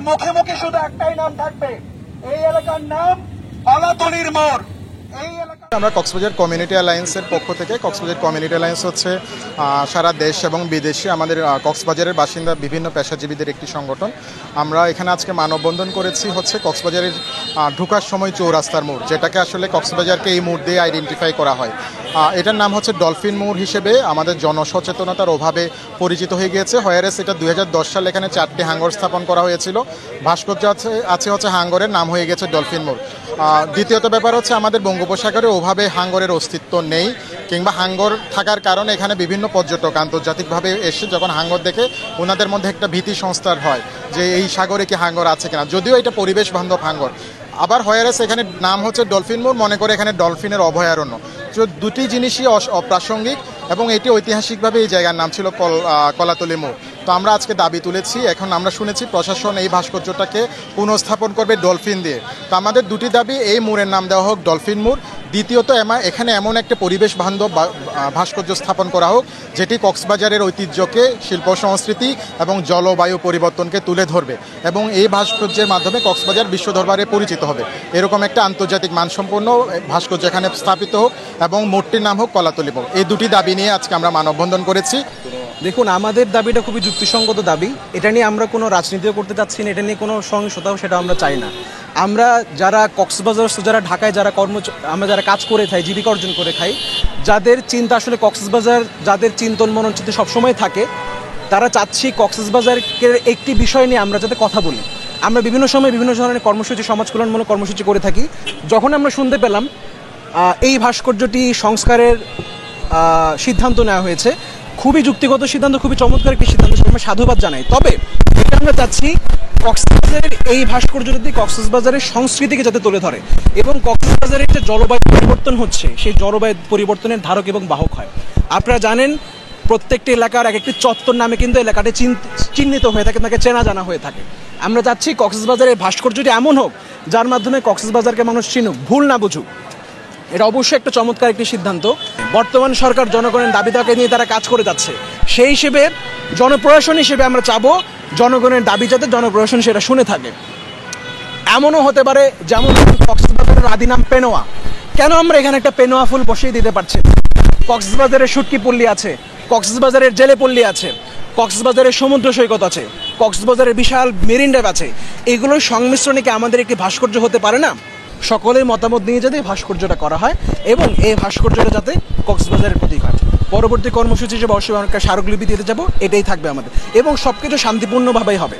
মুখে মুখে শুধু একটাই নাম থাকবে, এই এলাকার নাম কলাতলির মোড়। আমরা কক্সবাজার কমিউনিটি অ্যালায়েন্সের পক্ষ থেকে, কক্সবাজার কমিউনিটি অ্যালায়েন্স হচ্ছে সারা দেশ এবং বিদেশে আমাদের কক্সবাজারের বাসিন্দা বিভিন্ন পেশাজীবীদের একটি সংগঠন। আমরা এখানে আজকে মানববন্ধন করেছি হচ্ছে কক্সবাজারের ঢোকার সময় চৌরাস্তার মোড়, যেটাকে আসলে কক্সবাজারকে এই মোড় দিয়ে আইডেন্টিফাই করা হয়। এটার নাম হচ্ছে ডলফিন মোড় হিসেবে আমাদের জনসচেতনতার অভাবে পরিচিত হয়ে গিয়েছে। হয়ারেস এটা 2010 সালে এখানে 4টি হাঙ্গর স্থাপন করা হয়েছিল। ভাস্কর্য আছে হচ্ছে হাঙ্গরের, নাম হয়ে গেছে ডলফিন মোড়। দ্বিতীয়ত ব্যাপার হচ্ছে আমাদের বঙ্গোপসাগরে ওভাবে হাঙ্গরের অস্তিত্ব নেই, কিংবা হাঙ্গর থাকার কারণে এখানে বিভিন্ন পর্যটক আন্তর্জাতিকভাবে এসে যখন হাঙ্গর দেখে ওনাদের মধ্যে একটা ভীতি সংস্থার হয় যে এই সাগরে কি হাঙ্গর আছে কিনা, যদিও এটা পরিবেশ বান্ধব হাঙ্গর। আবার হয়ারেস এখানে নাম হচ্ছে ডলফিন মোড়, মনে করে এখানে ডলফিনের অভয়ারণ্য। তো দুটি জিনিসই অপ্রাসঙ্গিক এবং এটি ঐতিহাসিকভাবে এই জায়গার নাম ছিল কলাতলি মোড়। তো আমরা আজকে দাবি তুলেছি, এখন আমরা শুনেছি প্রশাসন এই ভাস্কর্যটাকে পুনঃস্থাপন করবে ডলফিন দিয়ে। তো আমাদের দুটি দাবি, এই মোড়ের নাম দেওয়া হোক ডলফিন মোড়, দ্বিতীয়ত এখানে এমন একটা পরিবেশ বান্ধব ভাস্কর্য স্থাপন করা হোক যেটি কক্সবাজারের ঐতিহ্যকে, শিল্প সংস্কৃতি এবং জলবায়ু পরিবর্তনকে তুলে ধরবে, এবং এই ভাস্কর্যের মাধ্যমে কক্সবাজার বিশ্ব দরবারে পরিচিত হবে। এরকম একটা আন্তর্জাতিক মানসম্পন্ন ভাস্কর্য এখানে স্থাপিত হোক এবং মোড়টির নাম হোক কলাতলি মোড়। এই দুটি দাবি নিয়ে আজকে আমরা মানববন্ধন করেছি। দেখুন, আমাদের দাবিটা খুবই যুক্তিসঙ্গত দাবি। এটা নিয়ে আমরা কোনো রাজনীতিও করতে চাচ্ছি না, এটা নিয়ে কোনো সহিংসতাও সেটা আমরা চাই না। আমরা যারা কক্সবাজার, যারা ঢাকায় আমরা যারা কাজ করে খাই, জীবিকা অর্জন করে খাই, যাদের চিন্তা আসলে কক্সবাজার, যাদের চিন্তন মনন চিন্তা সবসময় থাকে, তারা চাচ্ছি কক্সবাজারের একটি বিষয় নিয়ে আমরা যাতে কথা বলি। আমরা বিভিন্ন সময় বিভিন্ন ধরনের কর্মসূচি, সমাজ কল্যাণমূলক কর্মসূচি করে থাকি। যখন আমরা শুনতে পেলাম এই ভাস্কর্যটি সংস্কারের সিদ্ধান্ত নেওয়া হয়েছে, খুবই যুক্তিগত সিদ্ধান্ত, খুবই চমৎকার একটি সিদ্ধান্ত, আমরা সাধুবাদ জানাই। তবে এটা আমরা চাচ্ছি কক্সবাজারের এই ভাস্কর্যটি কক্সবাজারের সংস্কৃতিকে যাতে তুলে ধরে এবং কক্সবাজারের যে জলবায়ু পরিবর্তন হচ্ছে সেই জলবায়ু পরিবর্তনের ধারক এবং বাহক হয়। আপনারা জানেন প্রত্যেকটি এলাকার এক একটি চত্বর নামে কিন্তু এলাকাটি চিহ্নিত হয়ে থাকে, তাকে চেনা জানা হয়ে থাকে। আমরা চাচ্ছি কক্সবাজারের ভাস্কর্যটি এমন হোক যার মাধ্যমে কক্সবাজারকে মানুষ চিনুক, ভুল না বুঝুক। এটা অবশ্যই একটা চমৎকার একটি সিদ্ধান্ত। বর্তমান সরকার জনগণের দাবি দাওয়াকে নিয়ে তারা কাজ করে যাচ্ছে, সেই হিসেবে জনপ্রশাসন হিসেবে আমরা চাবো জনগণের দাবি যাতে জনপ্রশাসন সেটা শুনে থাকে। এমনও হতে পারে যেমন কক্সবাজারের আদি নাম পেনোয়া, কেন আমরা এখানে একটা পেনোয়া ফুল বসিয়ে দিতে পারছি? কক্সবাজারের শুটকি পল্লী আছে, কক্সবাজারের জেলে পল্লী আছে, কক্সবাজারের সমুদ্র সৈকত আছে, কক্সবাজারের বিশাল মেরিন ড্রাইভ আছে। এগুলোর সংমিশ্রণে কি আমাদের একটি ভাস্কর্য হতে পারে না? সকলের মতামত নিয়ে যাতে ভাস্কর্যটা করা হয় এবং এই ভাস্কর্যটা যাতে কক্সবাজারের প্রতীক হয়। পরবর্তী কর্মসূচি হিসেবে অবশ্যই অনেকটা স্মারকলিপি দিতে যাবো, এটাই থাকবে আমাদের, এবং সবকিছু শান্তিপূর্ণভাবেই হবে।